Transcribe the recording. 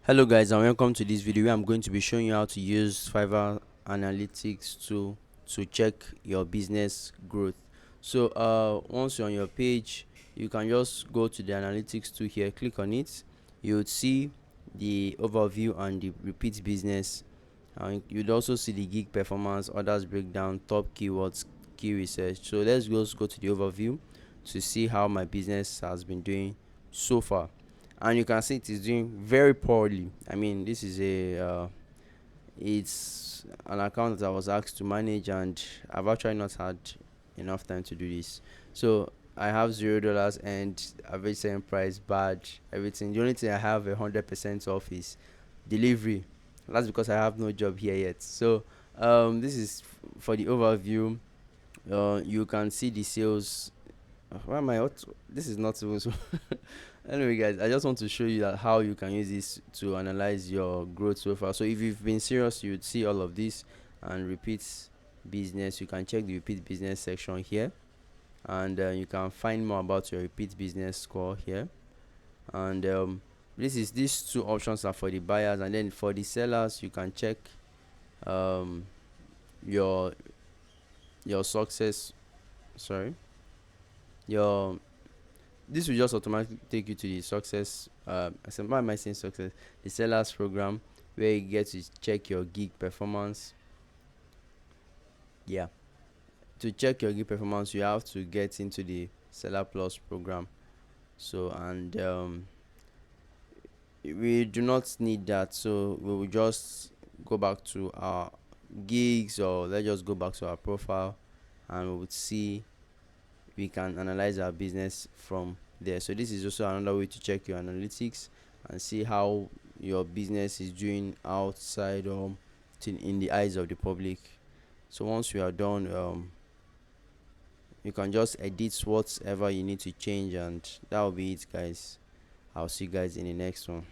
Hello guys and welcome to this video where I'm going to be showing you how to use Fiverr analytics to check your business growth. So once you're on your page, you can just go to the analytics tool here, click on it. You would see the overview and the repeat business, and you'd also see the gig performance, orders breakdown, top keywords, key research. So let's just go to the overview to see how my business has been doing so far. And you can see it is doing very poorly. I mean, this is it's an account that I was asked to manage, and I've actually not had enough time to do this. So I have $0 and average selling price bad, everything. The only thing I have 100% off is delivery. That's because I have no job here yet. So this is for the overview. You can see the sales. Why am I out? This is not even so. Anyway, guys, I just want to show you that how you can use this to analyze your growth so far. So if you've been serious, you'd see all of this and repeat business. You can check the repeat business section here, and you can find more about your repeat business score here. And these two options are for the buyers, and then for the sellers, you can check um, your success. Sorry, your this will just automatically take you to the success. I said, why am I saying success? The sellers program, where you get to check your gig performance. Yeah, to check your gig performance, you have to get into the seller plus program. So, and we do not need that. So we will just go back to our gigs, or let's just go back to our profile, and we would see we can analyze our business from there. So this is also another way to check your analytics and see how your business is doing outside in the eyes of the public. So once you are done, you can just edit whatever you need to change, and that will be it, guys. I'll see you guys in the next one.